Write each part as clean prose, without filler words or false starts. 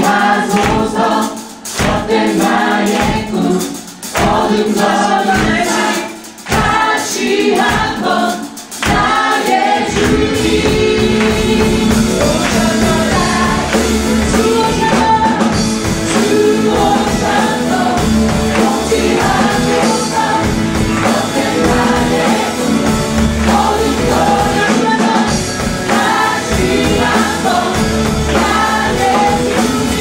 하소서. 헛된 나의 꿈 어둠 거리는 삶 다시 한번 나의 주님 오셔라 주오셔라 통치하소서. 헛된 나의 꿈 어둠 거리는 삶 다시 한번 나의 주님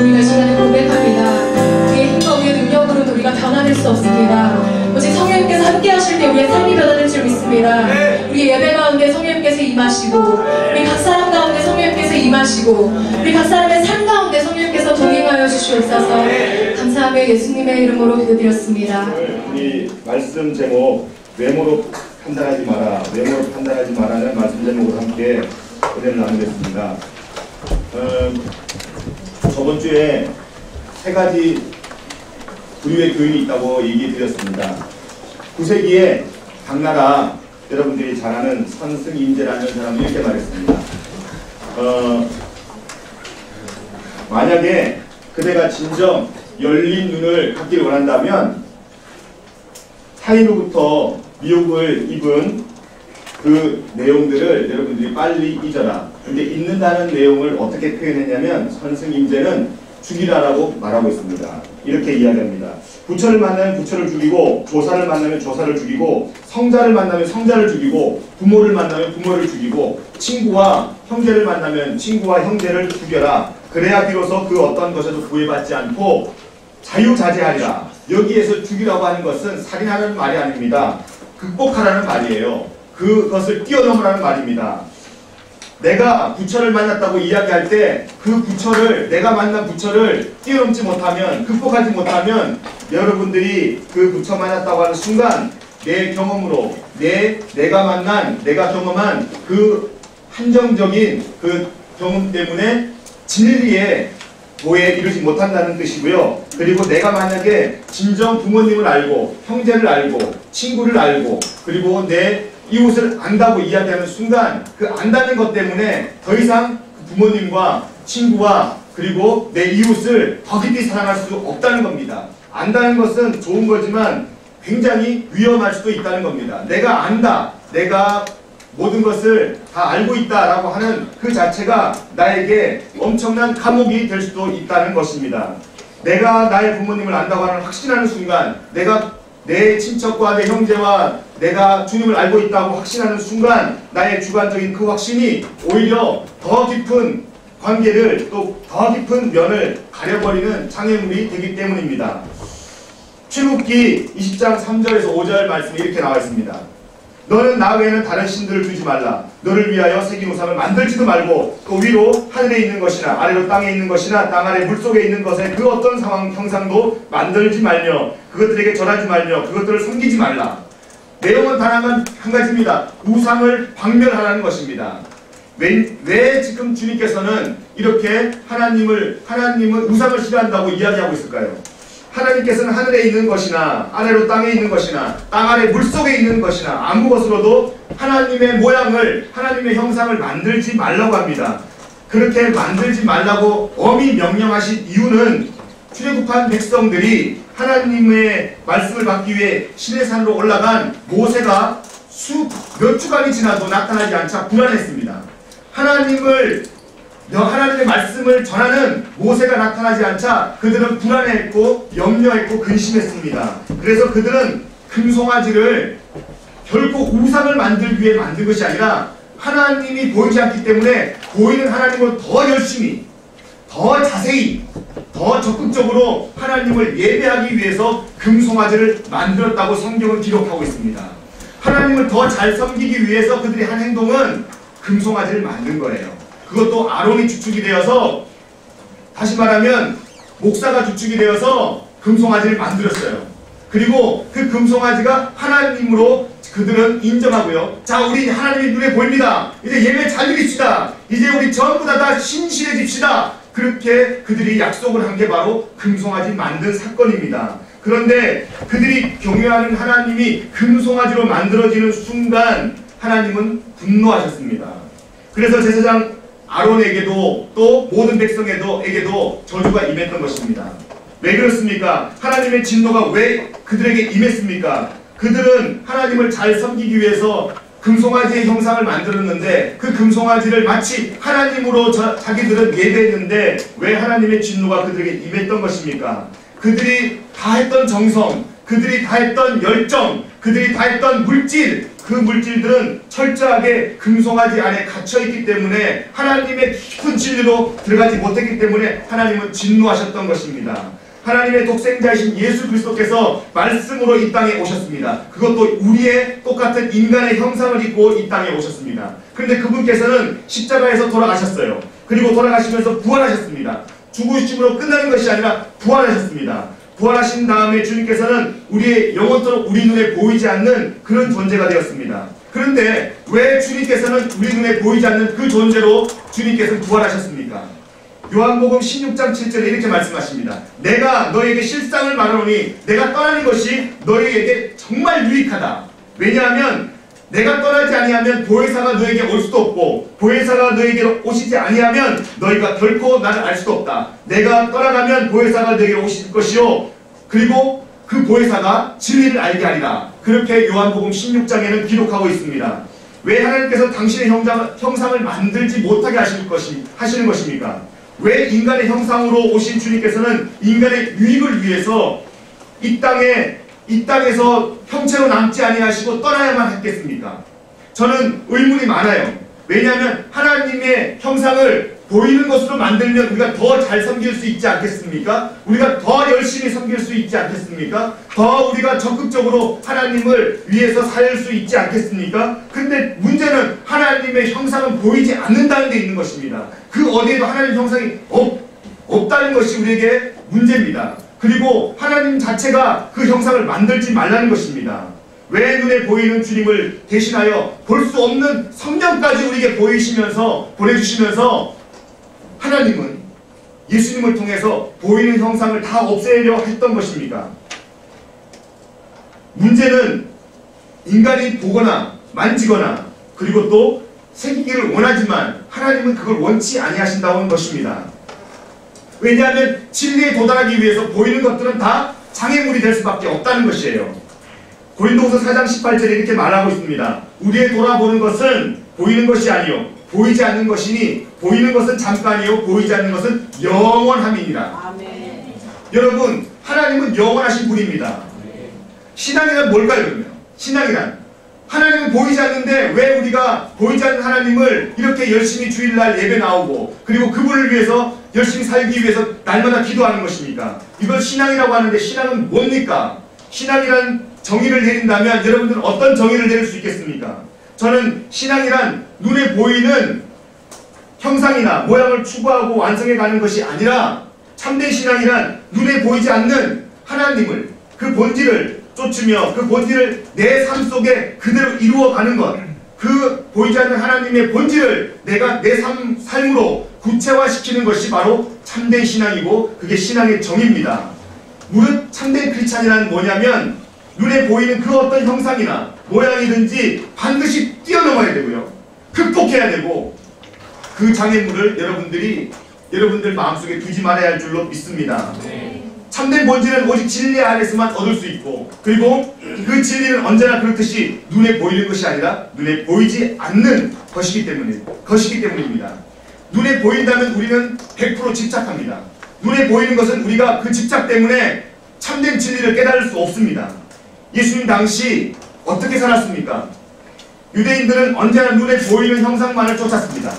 우리가 이 시간에 고백합니다. 우리의 힘과 우리의 능력으로는 우리가 변화될 수 없습니다. 오직 성령님께서 함께 하실 때 우리의 삶이 변화될 줄 믿습니다. 우리 예배 가운데 성령님께서 임하시고, 우리 각 사람 가운데 성령님께서 임하시고, 우리 각 사람의 삶 가운데 성령님께서 동행하여 주시옵소서. 감사하며 예수님의 이름으로 기도드렸습니다. 우리 말씀 제목 외모로 판단하지 마라, 외모로 판단하지 마라는 말씀 제목으로 함께 은혜를 나누겠습니다. 저번 주에 세 가지 부류의 교인이 있다고 얘기 드렸습니다. 9세기에 당나라, 여러분들이 잘 아는 선승임제라는 사람이 이렇게 말했습니다. 만약에 그대가 진정 열린 눈을 갖기를 원한다면 타인으로부터 미혹을 입은 그 내용들을 여러분들이 빨리 잊어라. 근데 잊는다는 내용을 어떻게 표현했냐면 선승임제는 죽이라라고 말하고 있습니다. 이렇게 이야기합니다. 부처를 만나면 부처를 죽이고, 조사를 만나면 조사를 죽이고, 성자를 만나면 성자를 죽이고, 부모를 만나면 부모를 죽이고, 친구와 형제를 만나면 친구와 형제를 죽여라. 그래야 비로소 그 어떤 것에도 구애받지 않고 자유자재하리라. 여기에서 죽이라고 하는 것은 살인하라는 말이 아닙니다. 극복하라는 말이에요. 그것을 뛰어넘으라는 말입니다. 내가 부처를 만났다고 이야기할 때 그 부처를, 내가 만난 부처를 뛰어넘지 못하면, 극복하지 못하면 여러분들이 그 부처 만났다고 하는 순간 내 경험으로 내가 만난, 내가 경험한 그 한정적인 그 경험 때문에 진리의 도에 이르지 못한다는 뜻이고요. 그리고 내가 만약에 진정 부모님을 알고, 형제를 알고, 친구를 알고, 그리고 내 이웃을 안다고 이야기하는 순간 그 안다는 것 때문에 더 이상 부모님과 친구와 그리고 내 이웃을 더 깊이 사랑할 수 없다는 겁니다. 안다는 것은 좋은 거지만 굉장히 위험할 수도 있다는 겁니다. 내가 안다, 내가 모든 것을 다 알고 있다라고 하는 그 자체가 나에게 엄청난 감옥이 될 수도 있다는 것입니다. 내가 나의 부모님을 안다고 하는 확신하는 순간, 내가 내 친척과 내 형제와 내가 주님을 알고 있다고 확신하는 순간 나의 주관적인 그 확신이 오히려 더 깊은 관계를, 또 더 깊은 면을 가려버리는 장애물이 되기 때문입니다. 출애굽기 20장 3절에서 5절 말씀이 이렇게 나와 있습니다. 너는 나 외에는 다른 신들을 두지 말라. 너를 위하여 새긴 우상을 만들지도 말고, 또 위로 하늘에 있는 것이나 아래로 땅에 있는 것이나 땅 아래 물속에 있는 것에 그 어떤 상황 형상도 만들지 말며 그것들에게 절하지 말며 그것들을 섬기지 말라. 내용은 단 한 가지입니다. 우상을 박멸하라는 것입니다. 왜 지금 주님께서는 이렇게 하나님은 우상을 싫어한다고 이야기하고 있을까요? 하나님께서는 하늘에 있는 것이나 아래로 땅에 있는 것이나 땅 아래 물속에 있는 것이나 아무 것으로도 하나님의 모양을, 하나님의 형상을 만들지 말라고 합니다. 그렇게 만들지 말라고 엄히 명령하신 이유는 출애굽한 백성들이 하나님의 말씀을 받기 위해 시내산으로 올라간 모세가 몇 주간이 지나도 나타나지 않자 불안했습니다. 하나님의 말씀을 전하는 모세가 나타나지 않자 그들은 불안해했고 염려했고 근심했습니다. 그래서 그들은 금송아지를 결코 우상을 만들기 위해 만든 것이 아니라 하나님이 보이지 않기 때문에 보이는 하나님을 더 열심히, 더 자세히, 더 적극적으로 하나님을 예배하기 위해서 금송아지를 만들었다고 성경은 기록하고 있습니다. 하나님을 더 잘 섬기기 위해서 그들이 한 행동은 금송아지를 만든 거예요. 그것도 아론이 주축이 되어서, 다시 말하면 목사가 주축이 되어서 금송아지를 만들었어요. 그리고 그 금송아지가 하나님으로 그들은 인정하고요. 자, 우리 하나님이 눈에 보입니다. 이제 예배 잘 드립시다. 이제 우리 전부 다 신실해집시다. 그렇게 그들이 약속을 한 게 바로 금송아지 만든 사건입니다. 그런데 그들이 경외하는 하나님이 금송아지로 만들어지는 순간 하나님은 분노하셨습니다. 그래서 제사장 아론에게도 또 모든 백성에게도 저주가 임했던 것입니다. 왜 그렇습니까? 하나님의 진노가 왜 그들에게 임했습니까? 그들은 하나님을 잘 섬기기 위해서 금송아지의 형상을 만들었는데 그 금송아지를 마치 하나님으로 자기들은 예배했는데 왜 하나님의 진노가 그들에게 임했던 것입니까? 그들이 다 했던 정성, 그들이 다했던 열정, 그들이 다했던 물질, 그 물질들은 철저하게 금송아지 안에 갇혀있기 때문에 하나님의 깊은 진리로 들어가지 못했기 때문에 하나님은 진노하셨던 것입니다. 하나님의 독생자이신 예수 그리스도께서 말씀으로 이 땅에 오셨습니다. 그것도 우리의 똑같은 인간의 형상을 입고 이 땅에 오셨습니다. 그런데 그분께서는 십자가에서 돌아가셨어요. 그리고 돌아가시면서 부활하셨습니다. 죽으심으로 끝나는 것이 아니라 부활하셨습니다. 부활하신 다음에 주님께서는 우리의 영원토록 우리 눈에 보이지 않는 그런 존재가 되었습니다. 그런데 왜 주님께서는 우리 눈에 보이지 않는 그 존재로 주님께서는 부활하셨습니까? 요한복음 16장 7절에 이렇게 말씀하십니다. 내가 너에게 실상을 말하노니 내가 떠나는 것이 너희에게 정말 유익하다. 왜냐하면 내가 떠나지 아니하면 보혜사가 너에게 올 수도 없고 보혜사가 너에게로 오시지 아니하면 너희가 결코 나를 알 수도 없다. 내가 떠나가면 보혜사가 너에게 오실 것이요 그리고 그 보혜사가 진리를 알게 하리라. 그렇게 요한복음 16장에는 기록하고 있습니다. 왜 하나님께서 당신의 형상을 만들지 못하게 하시는 것입니까? 왜 인간의 형상으로 오신 주님께서는 인간의 유익을 위해서 이 땅에서 형체로 남지 아니하시고 떠나야만 했겠습니까? 저는 의문이 많아요. 왜냐하면 하나님의 형상을 보이는 것으로 만들면 우리가 더 잘 섬길 수 있지 않겠습니까? 우리가 더 열심히 섬길 수 있지 않겠습니까? 더 우리가 적극적으로 하나님을 위해서 살 수 있지 않겠습니까? 근데 문제는 하나님의 형상은 보이지 않는다는 데 있는 것입니다. 그 어디에도 하나님 형상이 없다는 것이 우리에게 문제입니다. 그리고 하나님 자체가 그 형상을 만들지 말라는 것입니다. 왜 눈에 보이는 주님을 대신하여 볼 수 없는 성령까지 우리에게 보내주시면서 하나님은 예수님을 통해서 보이는 형상을 다 없애려 했던 것입니까? 문제는 인간이 보거나 만지거나 그리고 또 새기기를 원하지만 하나님은 그걸 원치 아니하신다는 것입니다. 왜냐하면 진리에 도달하기 위해서 보이는 것들은 다 장애물이 될 수밖에 없다는 것이에요. 고린도후서 4장 18절에 이렇게 말하고 있습니다. 우리의 돌아보는 것은 보이는 것이 아니요 보이지 않는 것이니 보이는 것은 잠깐이요 보이지 않는 것은 영원함이니라. 아멘. 여러분 하나님은 영원하신 분입니다. 신앙이란 뭘까요? 그러면 신앙이란 하나님은 보이지 않는데 왜 우리가 보이지 않는 하나님을 이렇게 열심히 주일날 예배 나오고 그리고 그분을 위해서 열심히 살기 위해서 날마다 기도하는 것입니까? 이걸 신앙이라고 하는데 신앙은 뭡니까? 신앙이란 정의를 내린다면 여러분들은 어떤 정의를 내릴 수 있겠습니까? 저는 신앙이란 눈에 보이는 형상이나 모양을 추구하고 완성해가는 것이 아니라 참된 신앙이란 눈에 보이지 않는 하나님을 그 본질을 쫓으며 그 본질을 내 삶 속에 그대로 이루어가는 것, 그 보이지 않는 하나님의 본질을 내가 내 삶으로 구체화시키는 것이 바로 참된 신앙이고 그게 신앙의 정의입니다. 무릇 참된 크리스찬이란 뭐냐면 눈에 보이는 그 어떤 형상이나 모양이든지 반드시 뛰어넘어야 되고요. 극복해야 되고 그 장애물을 여러분들 마음속에 두지 말아야 할 줄로 믿습니다. 참된 본질은 오직 진리 안에서만 얻을 수 있고 그리고 그 진리는 언제나 그렇듯이 눈에 보이는 것이 아니라 눈에 보이지 않는 것이기 때문입니다. 눈에 보인다면 우리는 100% 집착합니다. 눈에 보이는 것은 우리가 그 집착 때문에 참된 진리를 깨달을 수 없습니다. 예수님 당시 어떻게 살았습니까? 유대인들은 언제나 눈에 보이는 형상만을 쫓았습니다.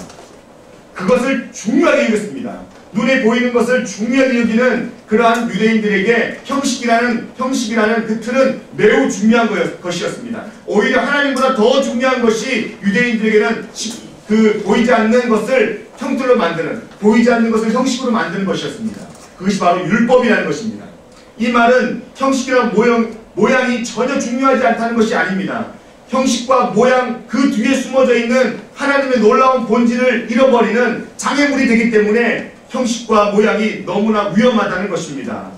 그것을 중요하게 여겼습니다. 눈에 보이는 것을 중요하게 여기는 그러한 유대인들에게 형식이라는 그 틀은 매우 중요한 것이었습니다. 오히려 하나님보다 더 중요한 것이 유대인들에게는 그 보이지 않는 것을 형틀로 만드는, 보이지 않는 것을 형식으로 만드는 것이었습니다. 그것이 바로 율법이라는 것입니다. 이 말은 형식이나 모양이 전혀 중요하지 않다는 것이 아닙니다. 형식과 모양 그 뒤에 숨어져 있는 하나님의 놀라운 본질을 잃어버리는 장애물이 되기 때문에 형식과 모양이 너무나 위험하다는 것입니다.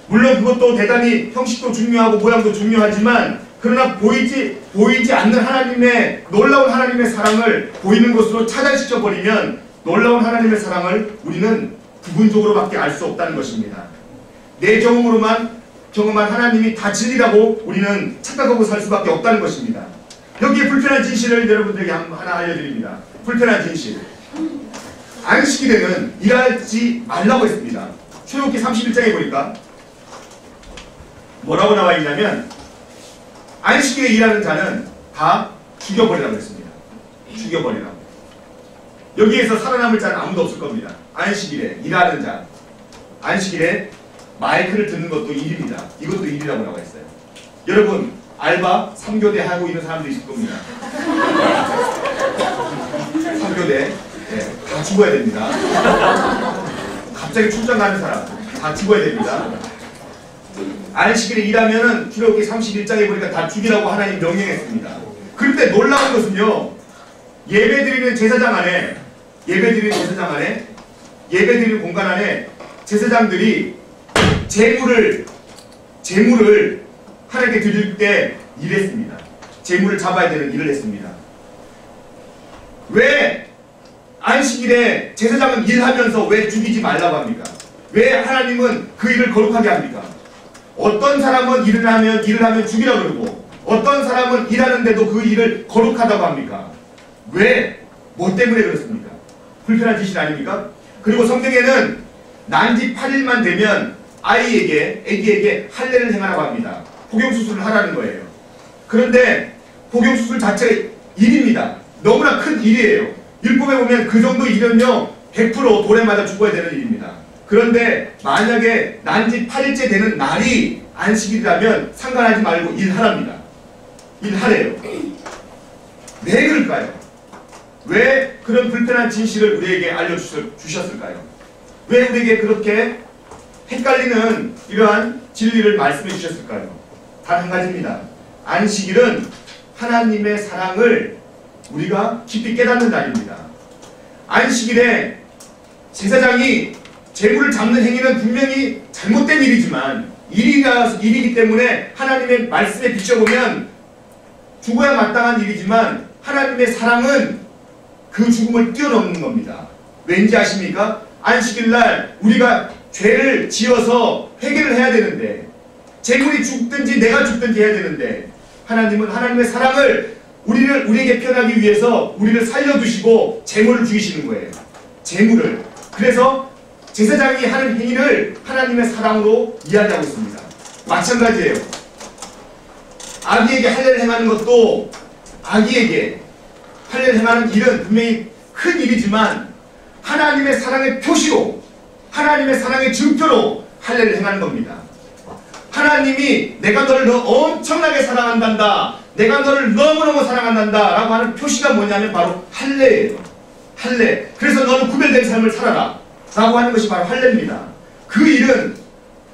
물론 그것도 대단히 형식도 중요하고 모양도 중요하지만 그러나 보이지 않는 하나님의 놀라운 하나님의 사랑을 보이는 것으로 차단시켜버리면 놀라운 하나님의 사랑을 우리는 부분적으로밖에 알 수 없다는 것입니다. 내 경험으로만 경험한 하나님이 다 진리라고 우리는 착각하고 살 수밖에 없다는 것입니다. 여기에 불편한 진실을 여러분들에게 하나 알려드립니다. 불편한 진실. 안식일에는 일하지 말라고 했습니다. 출애굽기 31장에 보니까 뭐라고 나와 있냐면 안식일에 일하는 자는 다 죽여버리라고 했습니다. 죽여버리라고. 여기에서 살아남을 자는 아무도 없을 겁니다. 안식일에 일하는 자. 안식일에 마이크를 듣는 것도 일입니다. 이것도 일이라고 나와 있어요. 여러분 알바 3교대 하고 있는 사람도 있을 겁니다. 3교대 네, 다 죽어야 됩니다. 갑자기 출장 가는 사람 다 죽어야 됩니다. 안식일에 일하면은 출애굽기 31장에 보니까 다 죽이라고 하나님 명령했습니다. 그런데 놀라운 것은요, 예배드리는 제사장 안에, 예배드리는 공간 안에 제사장들이 제물을 하나님께 드릴 때 일했습니다. 제물을 잡아야 되는 일을 했습니다. 왜 안식일에 제사장은 일하면서 왜 죽이지 말라고 합니까? 왜 하나님은 그 일을 거룩하게 합니까? 어떤 사람은 일을 하면 죽이라고 그러고 어떤 사람은 일하는데도 그 일을 거룩하다고 합니까? 왜? 뭐 때문에 그렇습니까? 불편한 짓이 아닙니까? 그리고 성경에는 난지 8일만 되면 아기에게 할례를 행하라고 합니다. 복용수술을 하라는 거예요. 그런데 복용수술 자체가 일입니다. 너무나 큰 일이에요. 율법에 보면 그 정도 일은요 100% 돌에 맞아 죽어야 되는 일입니다. 그런데 만약에 난지 8일째 되는 날이 안식일이라면 상관하지 말고 일하랍니다. 일하래요. 왜 그럴까요? 왜 그런 불편한 진실을 우리에게 알려주셨을까요? 왜 우리에게 그렇게 헷갈리는 이러한 진리를 말씀해 주셨을까요? 단 한 가지입니다. 안식일은 하나님의 사랑을 우리가 깊이 깨닫는 날입니다. 안식일에 제사장이 제물을 잡는 행위는 분명히 잘못된 일이지만 일이기 때문에 하나님의 말씀에 비춰보면 죽어야 마땅한 일이지만 하나님의 사랑은 그 죽음을 뛰어넘는 겁니다. 왠지 아십니까? 안식일날 우리가 죄를 지어서 회개를 해야 되는데 제물이 죽든지 내가 죽든지 해야 되는데 하나님은 하나님의 사랑을 우리에게 표현하기 위해서 우리를 살려두시고 제물을 죽이시는 거예요. 제물을. 그래서 제사장이 하는 행위를 하나님의 사랑으로 이야기하고 있습니다. 마찬가지예요. 아기에게 할례를 행하는 것도 아기에게 할례를 행하는 일은 분명히 큰 일이지만 하나님의 사랑의 표시로 하나님의 사랑의 증표로 할례를 행하는 겁니다. 하나님이 내가 너를 엄청나게 사랑한단다. 내가 너를 너무너무 사랑한단다 라고 하는 표시가 뭐냐면 바로 할례예요. 할례. 그래서 너는 구별된 삶을 살아라 라고 하는 것이 바로 할례입니다. 그 일은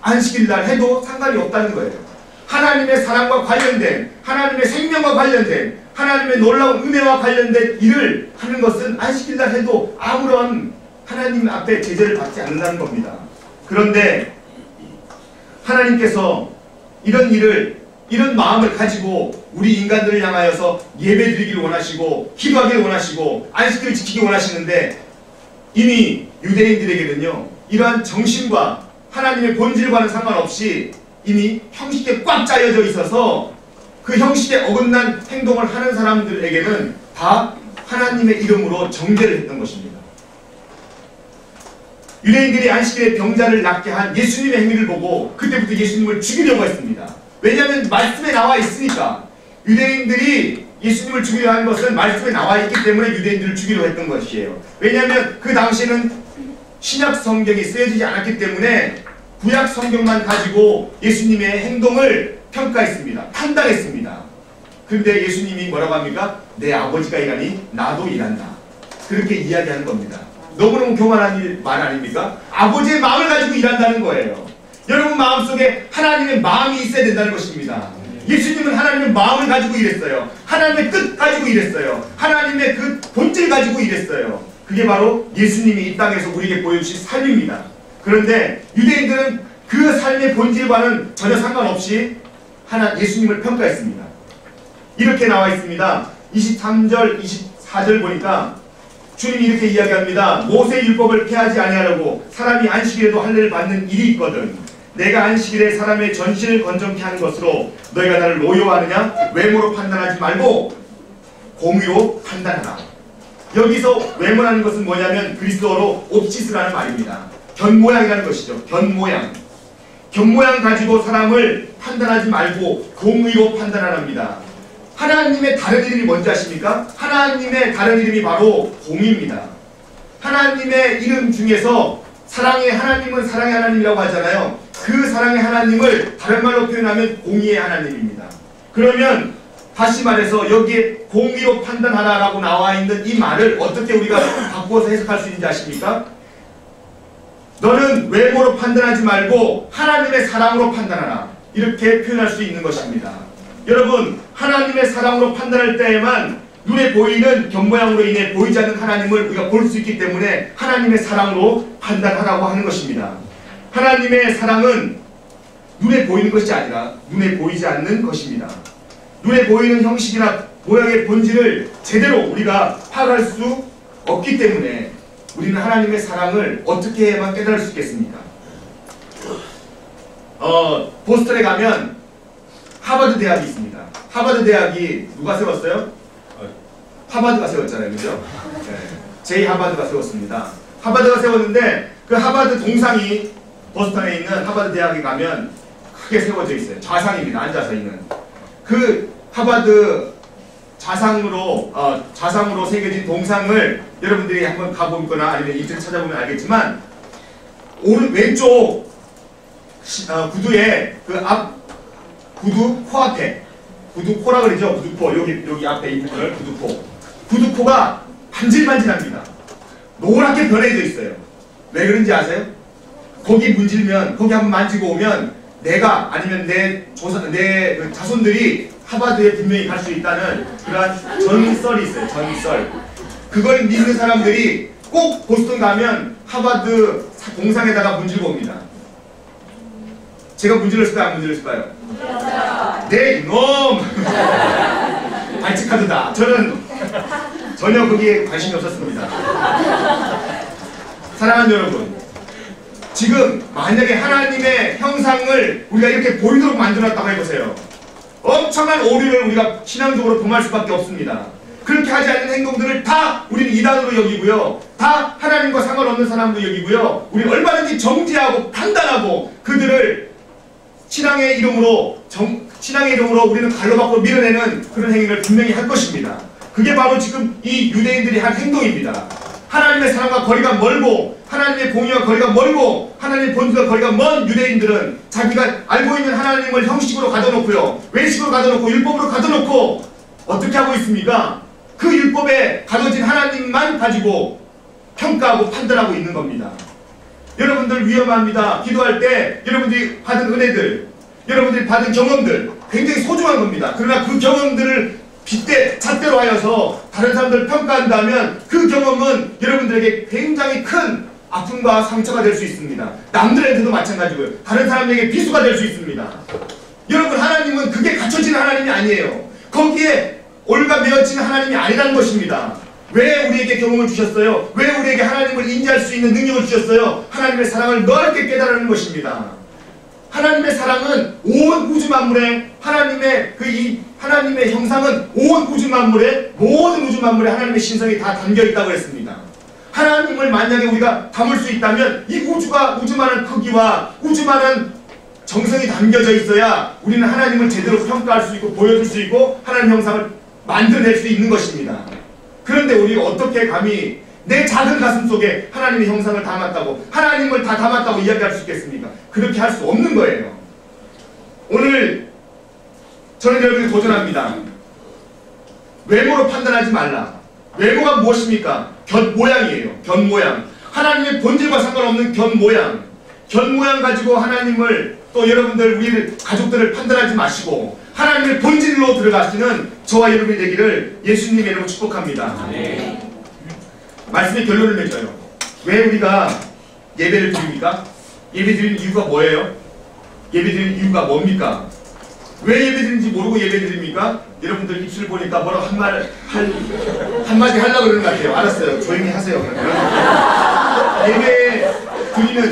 안식일날 해도 상관이 없다는 거예요. 하나님의 사랑과 관련된, 하나님의 생명과 관련된, 하나님의 놀라운 은혜와 관련된 일을 하는 것은 안식일날 해도 아무런 하나님 앞에 제재를 받지 않는다는 겁니다. 그런데 하나님께서 이런 일을, 이런 마음을 가지고 우리 인간들을 향하여서 예배드리기를 원하시고 기도하기를 원하시고 안식일을 지키기 원하시는데 이미 유대인들에게는요 이러한 정신과 하나님의 본질과는 상관없이 이미 형식에 꽉 짜여져 있어서 그 형식에 어긋난 행동을 하는 사람들에게는 다 하나님의 이름으로 정죄를 했던 것입니다. 유대인들이 안식일에 병자를 낫게 한 예수님의 행위를 보고 그때부터 예수님을 죽이려고 했습니다. 왜냐하면 말씀에 나와 있으니까. 유대인들이 예수님을 죽이려 한 것은 말씀에 나와 있기 때문에 유대인들을 죽이려고 했던 것이에요. 왜냐하면 그 당시에는 신약 성경이 쓰여지지 않았기 때문에 구약 성경만 가지고 예수님의 행동을 평가했습니다. 판단했습니다. 그런데 예수님이 뭐라고 합니까? 내 아버지가 일하니 나도 일한다. 그렇게 이야기하는 겁니다. 너무너무 교만한 말 아닙니까? 아버지의 마음을 가지고 일한다는 거예요. 여러분 마음속에 하나님의 마음이 있어야 된다는 것입니다. 예수님은 하나님의 마음을 가지고 일했어요. 하나님의 뜻 가지고 일했어요. 하나님의 그 본질 가지고 일했어요. 그게 바로 예수님이 이 땅에서 우리에게 보여주신 삶입니다. 그런데 유대인들은 그 삶의 본질과는 전혀 상관없이 예수님을 평가했습니다. 이렇게 나와 있습니다. 23절, 24절 보니까 주님이 이렇게 이야기합니다. 모세의 율법을 폐하지 아니하려고 사람이 안식일에도 할례를 받는 일이 있거든. 내가 안식일에 사람의 전신을 건정케 하는 것으로 너희가 나를 노여워하느냐? 외모로 판단하지 말고 공의로 판단하라. 여기서 외모라는 것은 뭐냐면 그리스어로 옵시스라는 말입니다. 견모양이라는 것이죠. 견모양. 겉모양 가지고 사람을 판단하지 말고 공의로 판단하랍니다. 하나님의 다른 이름이 뭔지 아십니까? 하나님의 다른 이름이 바로 공의입니다. 하나님의 이름 중에서 사랑의 하나님은 사랑의 하나님이라고 하잖아요. 그 사랑의 하나님을 다른 말로 표현하면 공의의 하나님입니다. 그러면 다시 말해서 여기에 공의로 판단하라라고 나와 있는 이 말을 어떻게 우리가 바꾸어서 해석할 수 있는지 아십니까? 너는 외모로 판단하지 말고 하나님의 사랑으로 판단하라. 이렇게 표현할 수 있는 것입니다. 여러분, 하나님의 사랑으로 판단할 때에만 눈에 보이는 겉모양으로 인해 보이지 않는 하나님을 우리가 볼 수 있기 때문에 하나님의 사랑으로 판단하라고 하는 것입니다. 하나님의 사랑은 눈에 보이는 것이 아니라 눈에 보이지 않는 것입니다. 눈에 보이는 형식이나 모양의 본질을 제대로 우리가 파악할 수 없기 때문에 우리는 하나님의 사랑을 어떻게 해야만 깨달을 수 있겠습니까? 보스턴에 가면 하버드 대학이 있습니다. 하버드 대학이 누가 세웠어요? 하버드가 세웠잖아요. 그죠? 네. 제이 하버드가 세웠습니다. 하버드가 세웠는데 그 하버드 동상이 보스턴에 있는 하버드 대학에 가면 크게 세워져 있어요. 좌상입니다. 앉아서 있는. 그 하버드 좌상으로 새겨진 동상을 여러분들이 한번 가보거나 아니면 인터넷 찾아보면 알겠지만 왼쪽 구두에 그 앞 구두 코 앞에 구두코라 그러죠. 구두코 여기 앞에 있는 걸 구두코가 반질반질합니다. 노랗게 변해져 있어요. 왜 그런지 아세요? 거기 문질면 거기 한번 만지고 오면 내가 아니면 내 자손들이 하버드에 분명히 갈 수 있다는 그러한 전설이 있어요. 전설. 그걸 믿는 사람들이 꼭 보스턴 가면 하버드 동상에다가 문질고 옵니다. 제가 문질렀을까요? 안 문질렀을까요? 네, 이놈! 발칙하다. 저는 전혀 거기에 관심이 없었습니다. 사랑하는 여러분, 지금 만약에 하나님의 형상을 우리가 이렇게 보이도록 만들어놨다고 해보세요. 엄청난 오류를 우리가 신앙적으로 범할 수밖에 없습니다. 그렇게 하지 않는 행동들을 다 우리는 이단으로 여기고요. 다 하나님과 상관없는 사람으로 여기고요. 우리는 얼마든지 정죄하고 판단하고 그들을 신앙의 이름으로 우리는 갈로 밖으로 밀어내는 그런 행위를 분명히 할 것입니다. 그게 바로 지금 이 유대인들이 한 행동입니다. 하나님의 사랑과 거리가 멀고 하나님의 공의와 거리가 멀고 하나님의 본질과 거리가 먼 유대인들은 자기가 알고 있는 하나님을 형식으로 가둬놓고요. 외식으로 가둬놓고 율법으로 가둬놓고 어떻게 하고 있습니까? 그 율법에 가둬진 하나님만 가지고 평가하고 판단하고 있는 겁니다. 여러분들 위험합니다. 기도할 때 여러분들이 받은 은혜들, 여러분들이 받은 경험들 굉장히 소중한 겁니다. 그러나 그 경험들을 잣대로 하여서 다른 사람들을 평가한다면 그 경험은 여러분들에게 굉장히 큰 아픔과 상처가 될 수 있습니다. 남들한테도 마찬가지고요. 다른 사람에게 비수가 될 수 있습니다. 여러분, 하나님은 그게 갖춰지는 하나님이 아니에요. 거기에 올가매어지는 하나님이 아니라는 것입니다. 왜 우리에게 경험을 주셨어요? 왜 우리에게 하나님을 인지할 수 있는 능력을 주셨어요? 하나님의 사랑을 넓게 깨달으는 것입니다. 하나님의 사랑은 온 우주 만물에 하나님의 형상은 온 우주 만물에 모든 우주 만물에 하나님의 신성이 다 담겨 있다고 했습니다. 하나님을 만약에 우리가 담을 수 있다면 이 우주만한 크기와 우주만한 정성이 담겨져 있어야 우리는 하나님을 제대로 평가할 수 있고 보여줄 수 있고 하나님 형상을 만들어낼 수 있는 것입니다. 그런데 우리가 어떻게 감히 내 작은 가슴 속에 하나님의 형상을 담았다고 하나님을 다 담았다고 이야기할 수 있겠습니까? 그렇게 할 수 없는 거예요. 오늘 저는 여러분에게 도전합니다. 외모로 판단하지 말라. 외모가 무엇입니까? 겉모양이에요. 겉모양. 하나님의 본질과 상관없는 겉모양. 겉모양 가지고 하나님을 또 여러분들 우리 가족들을 판단하지 마시고 하나님의 본질로 들어가시는 저와 여러분이 되기를 예수님의 이름으로 축복합니다. 네. 말씀의 결론을 맺어요. 왜 우리가 예배를 드립니까? 예배 드리는 이유가 뭐예요? 예배 드리는 이유가 뭡니까? 왜 예배 드리는지 모르고 예배 드립니까? 여러분들 입술 보니까 뭐라고 한마디 하려고 그러는 것 같아요. 알았어요. 조용히 하세요.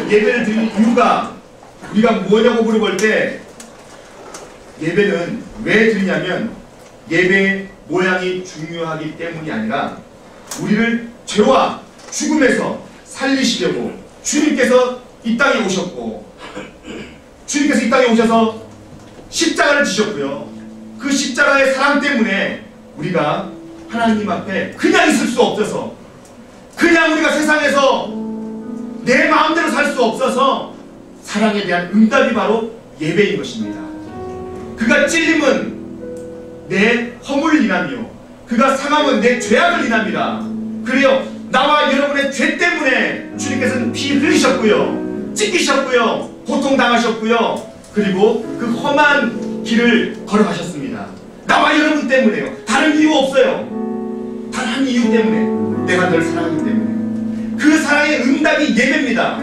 예배를 드리는 이유가 우리가 뭐냐고 물어볼 때 예배는 왜 드리냐면 예배의 모양이 중요하기 때문이 아니라 우리를 죄와 죽음에서 살리시려고 주님께서 이 땅에 오셨고 땅에 오셔서 십자가를 지셨고요. 그 십자가의 사랑 때문에 우리가 하나님 앞에 그냥 있을 수 없어서, 그냥 우리가 세상에서 내 마음대로 살 수 없어서 사랑에 대한 응답이 바로 예배인 것입니다. 그가 찔림은 내 허물을 인하며 그가 상함은 내 죄악을 인합니다. 그래요, 나와 여러분의 죄 때문에 주님께서는 피 흘리셨고요, 찢기셨고요, 고통당하셨고요, 그리고 그 험한 길을 걸어가셨습니다. 나와 여러분 때문에요. 다른 이유 없어요. 단 한 이유 때문에, 내가 널 사랑하기 때문에. 그 사랑의 응답이 예배입니다.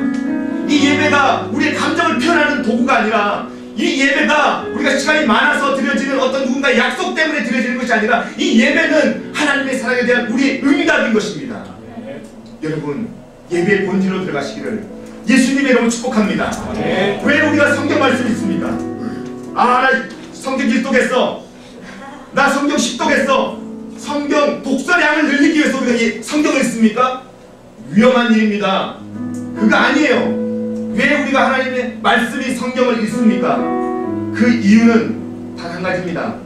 이 예배가 우리의 감정을 표현하는 도구가 아니라, 이 예배가 우리가 시간이 많아서 드려지는 어떤 누군가의 약속 때문에 드려지는 것이 아니라, 이 예배는 하나님의 사랑에 대한 우리의 응답인 것입니다. 여러분, 예배의 본질로 들어가시기를 예수님의 이름으로 축복합니다. 왜 우리가 성경 말씀이 있습니까? 아, 나 성경 1독했어, 나 성경 10독했어, 성경 독서량을 늘리기 위해서 우리가 이 성경을 읽습니까? 위험한 일입니다. 그거 아니에요. 왜 우리가 하나님의 말씀이 성경을 읽습니까? 그 이유는 단 한 가지입니다.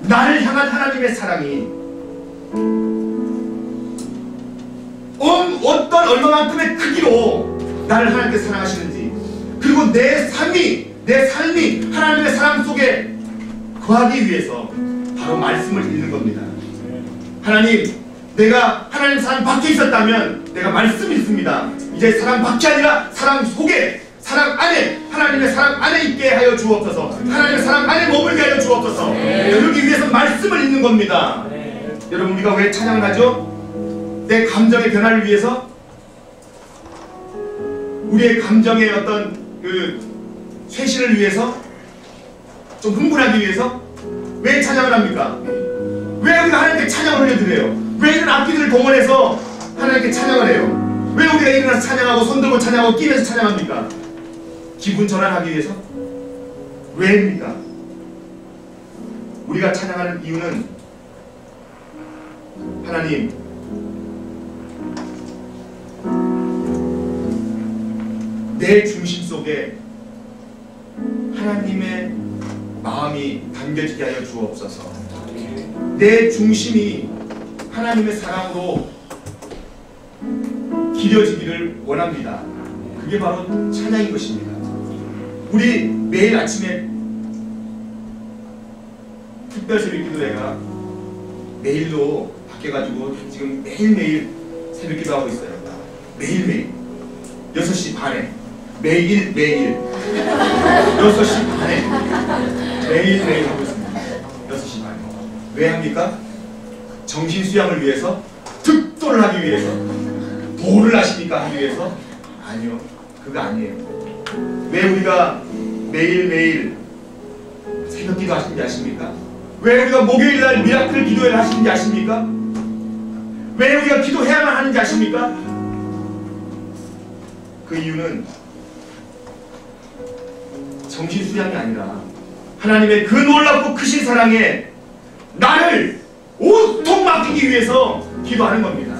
나를 향한 하나님의 사랑이 어떤 얼마만큼의 크기로 나를 하나님께 사랑하시는지, 그리고 내 삶이 하나님의 사랑 속에 거하기 위해서 바로 말씀을 읽는 겁니다. 하나님, 내가 하나님 사랑 밖에 있었다면 내가 말씀을 읽습니다. 이제 사랑 밖이 아니라 사랑 속에, 사랑 안에, 하나님의 사랑 안에 있게 하여 주옵소서. 하나님의 사랑 안에 머물게 하여 주옵소서. 그러기 위해서 말씀을 읽는 겁니다. 여러분, 우리가 왜 찬양을 하죠? 내 감정의 변화를 위해서, 우리의 감정의 어떤 그 쇄신을 위해서, 좀 흥분하기 위해서 왜 찬양을 합니까? 왜 우리가 하나님께 찬양을 올려드려요? 왜 이런 악기들을 동원해서 하나님께 찬양을 해요? 왜 우리가 일어나서 찬양하고 손들고 찬양하고 끼면서 찬양합니까? 기분 전환하기 위해서? 왜입니까? 우리가 찬양하는 이유는 하나님, 내 중심 속에 하나님의 마음이 담겨지게 하여 주옵소서. 내 중심이 하나님의 사랑으로 기려지기를 원합니다. 그게 바로 찬양인 것입니다. 우리 매일 아침에 특별 새벽기도회가 매일로 바뀌어가지고 지금 매일매일 새벽기도하고 있어요. 매일매일 6시 반에 매일 6시 반에 매일매일 하고 있습니다. 6시 반에. 왜 합니까? 정신 수양을 위해서, 득도를 하기 위해서, 도를 하십니까? 하기 위해서? 아니요, 그거 아니에요. 왜 우리가 매일매일 새벽 기도 하시는지 아십니까? 왜 우리가 목요일날 미라클 기도회를 하시는지 아십니까? 왜 우리가 기도해야만 하는지 아십니까? 그 이유는 정신 수양이 아니라 하나님의 그 놀랍고 크신 사랑에 나를 온통 맡기기 위해서 기도하는 겁니다.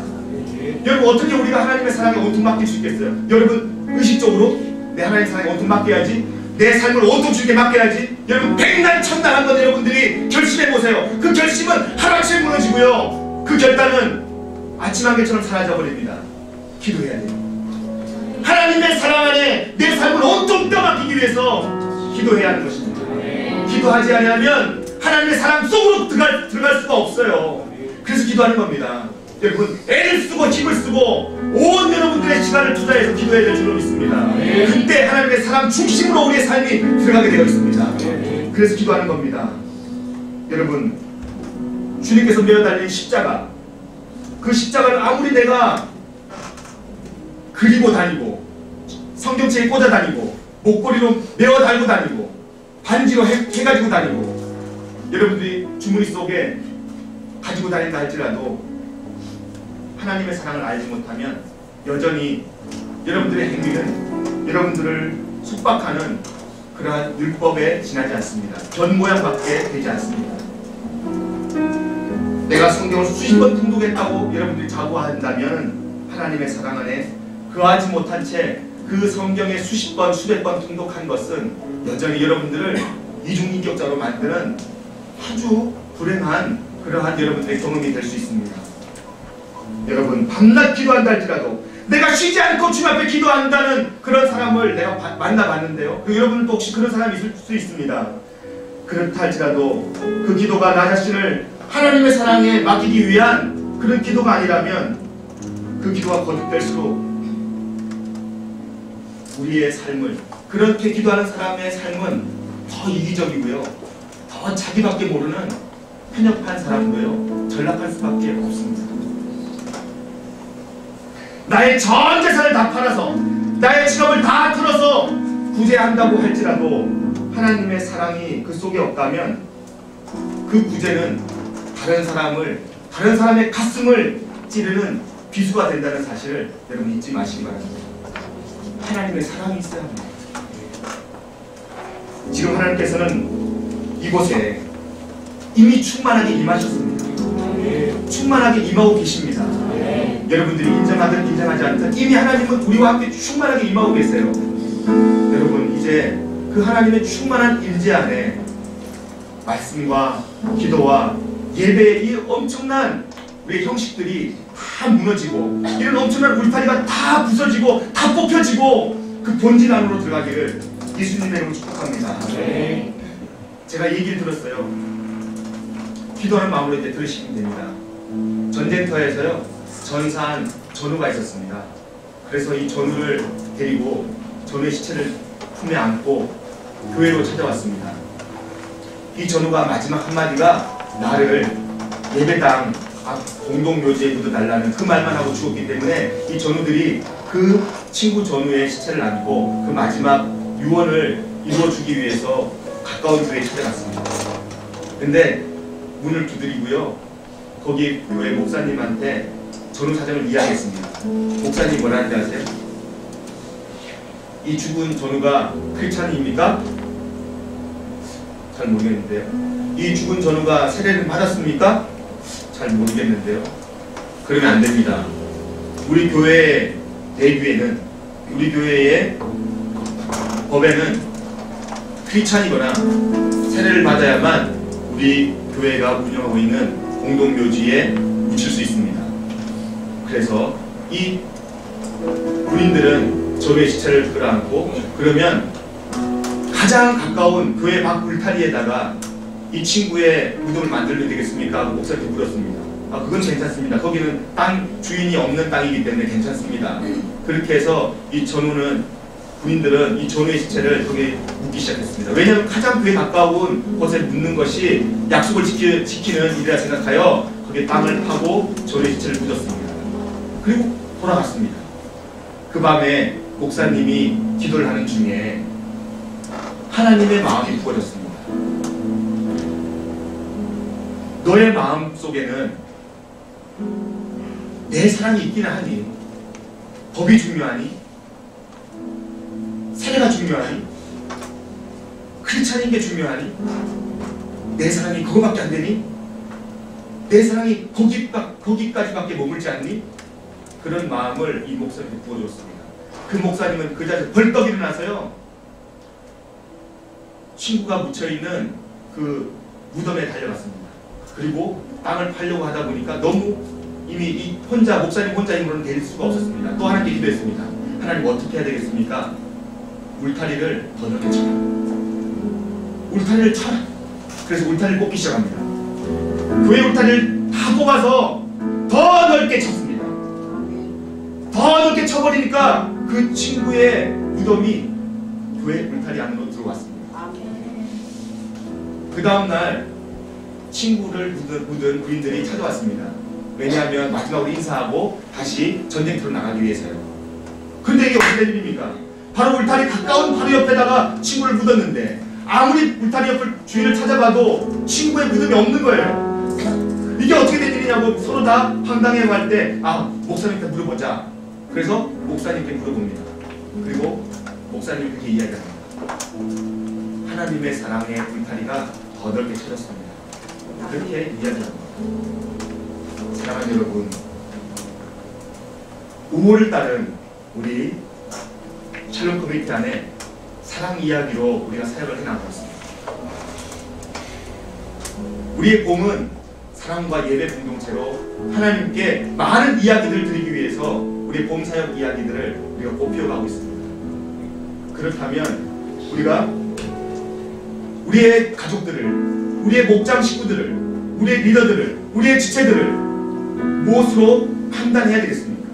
여러분, 어떻게 우리가 하나님의 사랑에 온통 맡길 수 있겠어요? 여러분, 의식적으로 내 하나님의 사랑에 온통 맡겨야지, 내 삶을 온통 주님께 맡겨야지. 여러분, 백날 천날 한번 여러분들이 결심해보세요. 그 결심은 하루아침에 무너지고요, 그 결단은 아침 안개처럼 사라져버립니다. 기도해야 돼요. 하나님의 사랑 안에 내 삶을 온통 떠맡기기 위해서 기도해야 하는 것입니다. 기도하지 않으면 하나님의 사랑 속으로 들어갈 수가 없어요. 그래서 기도하는 겁니다. 여러분, 애를 쓰고 힘을 쓰고 온 여러분들의 시간을 투자해서 기도해야 될 줄로 믿습니다. 그때 하나님의 사랑 중심으로 우리의 삶이 들어가게 되어 있습니다. 그래서 기도하는 겁니다. 여러분, 주님께서 메어 달린 십자가, 그 십자가를 아무리 내가 그리고 다니고 성경책에 꽂아 다니고 목걸이로 메어 달고 다니고 반지로 해가지고 다니고 여러분들이 주머니 속에 가지고 다닌다 할지라도 하나님의 사랑을 알지 못하면 여전히 여러분들의 행위는 여러분들을 속박하는 그러한 율법에 지나지 않습니다. 견모양밖에 되지 않습니다. 내가 성경을 수십 번 통독했다고 여러분들이 자부한다면 하나님의 사랑 안에 거하지 못한 채 그 성경에 수십 번, 수백 번 통독한 것은 여전히 여러분들을 이중인격자로 만드는 아주 불행한 그러한 여러분들의 경험이 될 수 있습니다. 여러분, 밤낮 기도한다 할지라도 내가 쉬지 않고 주님 앞에 기도한다는 그런 사람을 내가 만나봤는데요. 여러분도 혹시 그런 사람이 있을 수 있습니다. 그렇다 할지라도 그 기도가 나 자신을 하나님의 사랑에 맡기기 위한 그런 기도가 아니라면 그 기도가 거듭될수록 우리의 삶을, 그렇게 기도하는 사람의 삶은 더 이기적이고요, 더 자기밖에 모르는 편협한 사람도요, 전락할 수밖에 없습니다. 나의 전 재산을 다 팔아서 나의 직업을 다 틀어서 구제한다고 할지라도 하나님의 사랑이 그 속에 없다면 그 구제는 다른 사람의 가슴을 찌르는 비수가 된다는 사실을 여러분 잊지 마시기 바랍니다. 하나님의 사랑이 있어야 합니다. 지금 하나님께서는 이곳에 이미 충만하게 임하셨습니다. 충만하게 임하고 계십니다. 여러분들이 인정하든 인정하지 않든 이미 하나님은 우리와 함께 충만하게 임하고 계세요. 여러분, 이제 그 하나님의 충만한 임재 안에 말씀과 기도와 예배의 이 엄청난 우리의 형식들이 다 무너지고 이런 엄청난 울타리가 다 부서지고 다 뽑혀지고 그 본질 안으로 들어가기를 예수님의 이름으로 축복합니다. 제가 얘기를 들었어요. 기도하는 마음으로 이제 들으시면 됩니다. 전쟁터에서요, 전사한 전우가 있었습니다. 그래서 이 전우를 데리고 전우의 시체를 품에 안고 교회로 찾아왔습니다. 이 전우가 마지막 한마디가 나를 예배당 공동묘지에 묻어달라는 그 말만 하고 죽었기 때문에 이 전우들이 그 친구 전우의 시체를 안고 그 마지막 유언을 이루어주기 위해서 가까운 교회에 찾아갔습니다. 근데 문을 두드리고요, 거기 교회 목사님한테 전후 사정을 이야기했습니다. 목사님 뭐라는지 아세요? 이 죽은 전우가 크리스찬입니까? 잘 모르겠는데요. 이 죽은 전우가 세례를 받았습니까? 잘 모르겠는데요. 그러면 안 됩니다. 우리 교회의 대규에는, 우리 교회의 법에는 크리스찬이거나 세례를 받아야만 우리 교회가 운영하고 있는 공동묘지에 묻힐 수 있습니다. 그래서 이 군인들은 전우의 시체를 끌어안고, 그러면 가장 가까운 교회 밖 울타리에다가 이 친구의 무덤을 만들면 되겠습니까? 하고 목사한테 물었습니다. 그건 괜찮습니다. 거기는 땅 주인이 없는 땅이기 때문에 괜찮습니다. 그렇게 해서 이 군인들은 이 전우의 시체를 거기에 묻기 시작했습니다. 왜냐하면 가장 그에 가까운 곳에 묻는 것이 약속을 지키는 일이라 생각하여 거기에 땅을 파고 전우의 시체를 묻었습니다. 그리고 돌아갔습니다. 그 밤에 목사님이 기도를 하는 중에 하나님의 마음이 부어졌습니다. 너의 마음 속에는 내 사랑이 있기는 하니, 법이 중요하니, 세례가 중요하니, 크리스찬인 게 중요하니, 내 사랑이 그거밖에 안 되니? 내 사랑이 거기까지밖에 머물지 않니? 그런 마음을 이 목사님께 부어줬습니다. 그 목사님은 그 자리에서 벌떡 일어나서요, 친구가 묻혀있는 그 무덤에 달려갔습니다. 그리고 땅을 팔려고 하다 보니까 너무 이미 목사님 혼자 힘으로는 될 수가 없었습니다. 또 하나님께 기도했습니다. 하나님 어떻게 해야 되겠습니까? 울타리를 더 넓게 쳐라. 울타리를 쳐라. 그래서 울타리를 뽑기 시작합니다. 교회 울타리를 다 뽑아서 더 넓게 쳤습니다. 더 넓게 쳐버리니까 그 친구의 무덤이 교회 울타리 안으로 들어왔습니다. 그 다음날 친구를 묻은 부인들이 찾아왔습니다. 왜냐하면 마지막으로 인사하고 다시 전쟁터로 나가기 위해서요. 근데 이게 어떻게 된 일입니까? 바로 울타리 가까운 바로 옆에다가 친구를 묻었는데 아무리 울타리 옆을 주위를 찾아봐도 친구의 무덤이 없는 거예요. 이게 어떻게 된 일이냐고 서로 다 황당해할 때 목사님한테 물어보자. 그래서 목사님께 물어봅니다. 그리고 목사님이 그렇게 이야기합니다. 하나님의 사랑의 울타리가 더 넓게 쳐졌습니다. 그렇게 이야기합니다. 사랑하는 여러분, 우호를 따른 우리 샬롬 커뮤니티 안에 사랑 이야기로 우리가 사역을 해나가고 있습니다. 우리의 봄은 사랑과 예배 공동체로 하나님께 많은 이야기들을 드리기 위해서 우리의 봄 사역 이야기들을 우리가 꽃피워가고 있습니다. 그렇다면 우리가 우리의 가족들을, 우리의 목장 식구들을, 우리의 리더들을, 우리의 지체들을 무엇으로 판단해야 되겠습니까?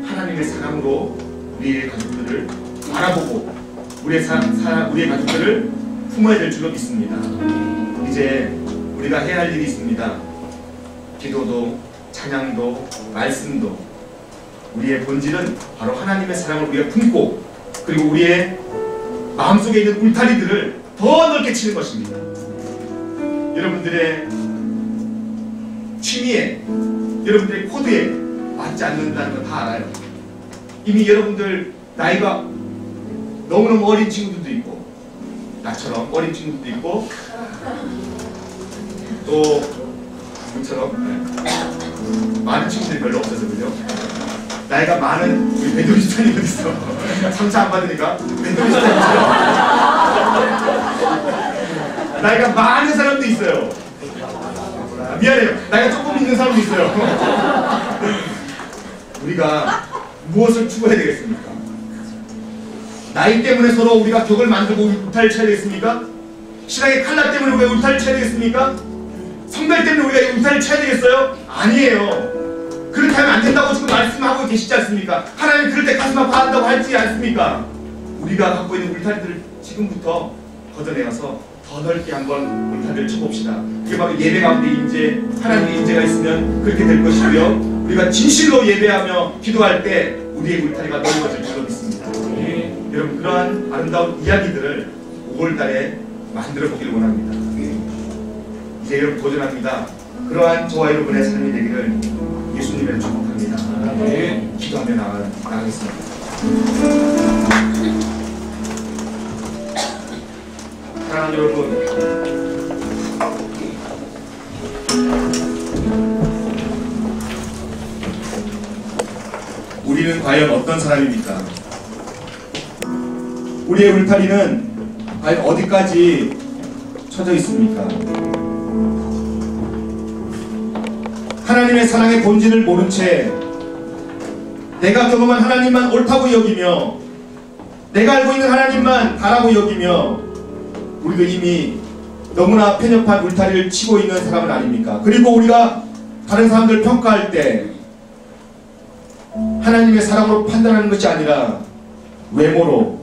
하나님의 사랑으로 우리의 가족들을 바라보고 우리의 가족들을 품어야 될 줄로 믿습니다. 이제 우리가 해야 할 일이 있습니다. 기도도, 찬양도, 말씀도 우리의 본질은 바로 하나님의 사랑을 우리가 품고 그리고 우리의 마음속에 있는 울타리들을 더 넓게 치는 것입니다. 여러분들의 취미에, 여러분들의 코드에 맞지 않는다는 건 다 알아요. 이미 여러분들 나이가 너무너무 어린 친구들도 있고 나처럼 어린 친구들도 있고 또 저처럼 많은 친구들이 별로 없어서 그죠? 나이가 많은 우리 베드리스탄이 어딨어? 상처 안 받으니까 베드리스탄이죠. 나이가 많은 사람도 있어요. 미안해요. 나이가 조금 있는 사람도 있어요. 우리가 무엇을 추구해야 되겠습니까? 나이 때문에 서로 우리가 격을 만들고 울타리를 쳐야 되겠습니까? 신앙의 칼날 때문에 우리가 울타리를 쳐야 되겠습니까? 성별 때문에 우리가 울타리를 쳐야 되겠어요? 아니에요. 그렇게 하면 안 된다고 지금 말씀하고 계시지 않습니까? 하나님 그럴 때 가슴 아파한다고 하지 않습니까? 우리가 갖고 있는 울타리들을 지금부터 걷어내어서 더 넓게 한번 울타리를 쳐봅시다. 그게 바로 예배 가운데 인재, 하나님의 인재가 있으면 그렇게 될 것이고요. 우리가 진실로 예배하며 기도할 때 우리의 울타리가 넓어질 줄로 믿습니다. 여러분 그러한 아름다운 이야기들을 5월달에 만들어 보길 원합니다. 이제 여러분 도전합니다. 그러한 저와 여러분의 삶이 되기를 예수님의 축복합니다. 기도하며 나가겠습니다. 사랑하는 여러분, 우리는 과연 어떤 사람입니까? 우리의 울타리는 과연 어디까지 쳐져 있습니까? 하나님의 사랑의 본질을 모른 채 내가 경험한 하나님만 옳다고 여기며 내가 알고 있는 하나님만 다라고 여기며 우리도 이미 너무나 편협한 울타리를 치고 있는 사람은 아닙니까? 그리고 우리가 다른 사람들 평가할 때 하나님의 사랑으로 판단하는 것이 아니라 외모로,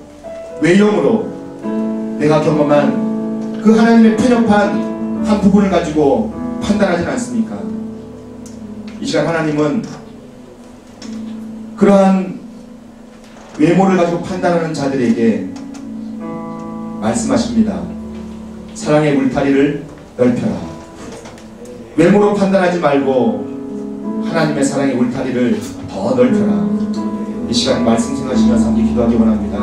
외형으로 내가 경험한 그 하나님의 편협한 한 부분을 가지고 판단하진 않습니까? 이 시간 하나님은 그러한 외모를 가지고 판단하는 자들에게 말씀하십니다. 사랑의 울타리를 넓혀라. 외모로 판단하지 말고 하나님의 사랑의 울타리를 더 넓혀라. 이 시간 말씀 생각하시면서 함께 기도하기 원합니다.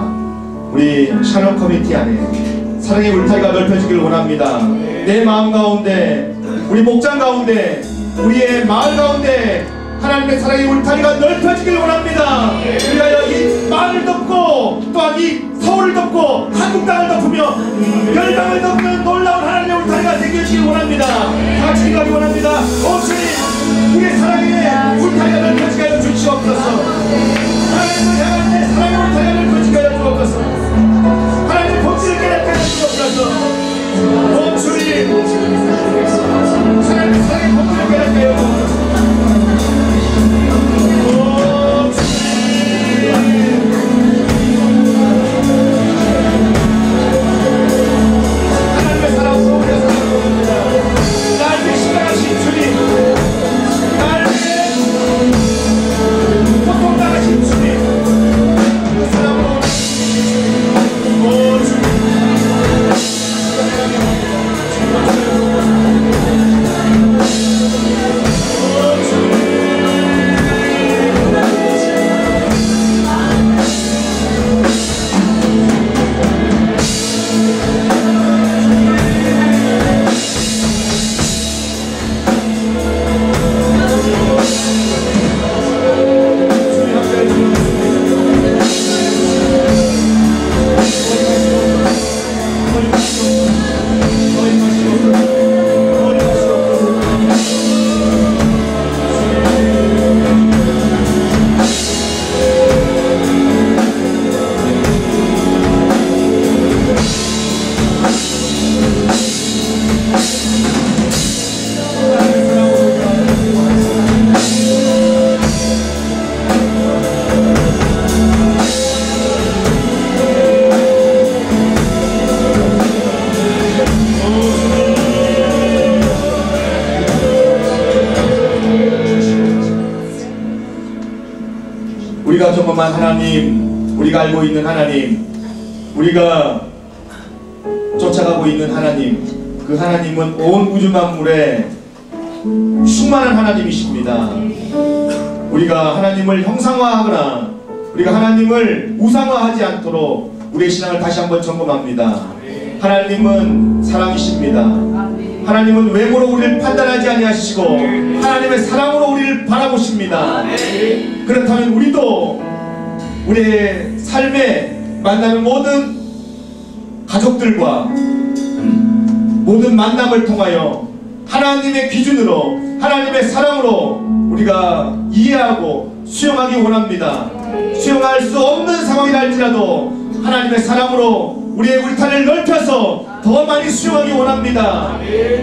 우리 샬롬 커뮤니티 안에 사랑의 울타리가 넓혀지길 원합니다. 내 마음 가운데, 우리 목장 가운데, 우리의 마을 가운데 하나님의 사랑의 울타리가 넓혀지길 원합니다. 우리가 여기 마을을 덮고 또한 이 서울을 덮고 한국 땅을 덮으며 열방을 덮는 놀라운 하나님의 울타리가 되기를 원합니다. 같이 기도하기 원합니다. 오시니 우리의 사랑의 울타리가 넓혀지게 하여 주시옵소서. 하나님을 향한 내 사랑의 울타리가 넓혀지게 하여 주옵소서. 하나님의 본질을 깨닫게 하여 주옵소서. 오 주님, 하나님의 사랑의 본질을 깨닫게 하여 주옵소서. 분명한 하나님, 우리가 알고 있는 하나님, 우리가 쫓아가고 있는 하나님, 그 하나님은 온 우주 만물에 충만한 하나님이십니다. 우리가 하나님을 형상화하거나 우리가 하나님을 우상화하지 않도록 우리의 신앙을 다시 한번 점검합니다. 하나님은 사랑이십니다. 하나님은 외모로 우리를 판단하지 아니하시고 하나님의 사랑으로 우리를 바라보십니다. 그렇다면 우리도 우리의 삶에 만나는 모든 가족들과 모든 만남을 통하여 하나님의 기준으로 하나님의 사랑으로 우리가 이해하고 수용하기 원합니다. 수용할 수 없는 상황이라 할지라도 하나님의 사랑으로 우리의 울타리를 넓혀서 더 많이 수용하기 원합니다.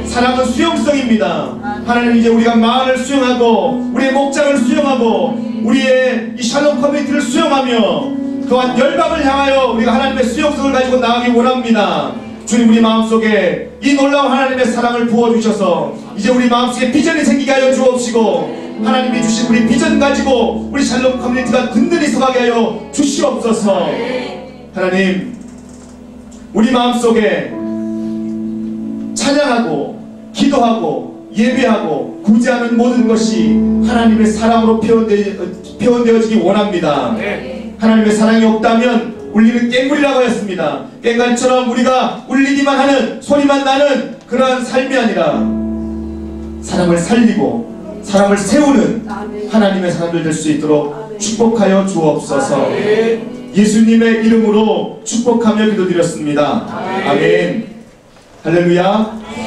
사랑은 수용성입니다. 하나님, 이제 우리가 마을을 수용하고 우리의 목장을 수용하고 우리의 이 샬롬 커뮤니티를 수용하며 또한 열방을 향하여 우리가 하나님의 수용성을 가지고 나가기 원합니다. 주님, 우리 마음속에 이 놀라운 하나님의 사랑을 부어주셔서 이제 우리 마음속에 비전이 생기게 하여 주옵시고 하나님이 주신 우리 비전 가지고 우리 샬롬 커뮤니티가 든든히 서가게 하여 주시옵소서. 하나님, 우리 마음속에 찬양하고 기도하고 예배하고 구제하는 모든 것이 하나님의 사랑으로 표현되어지기 원합니다. 하나님의 사랑이 없다면 울리는 깽물이라고 하였습니다. 깽간처럼 우리가 울리기만 하는, 소리만 나는 그러한 삶이 아니라 사람을 살리고 사람을 세우는 하나님의 사람들 될 수 있도록 축복하여 주옵소서. 예수님의 이름으로 축복하며 기도드렸습니다. 아멘. 할렐루야.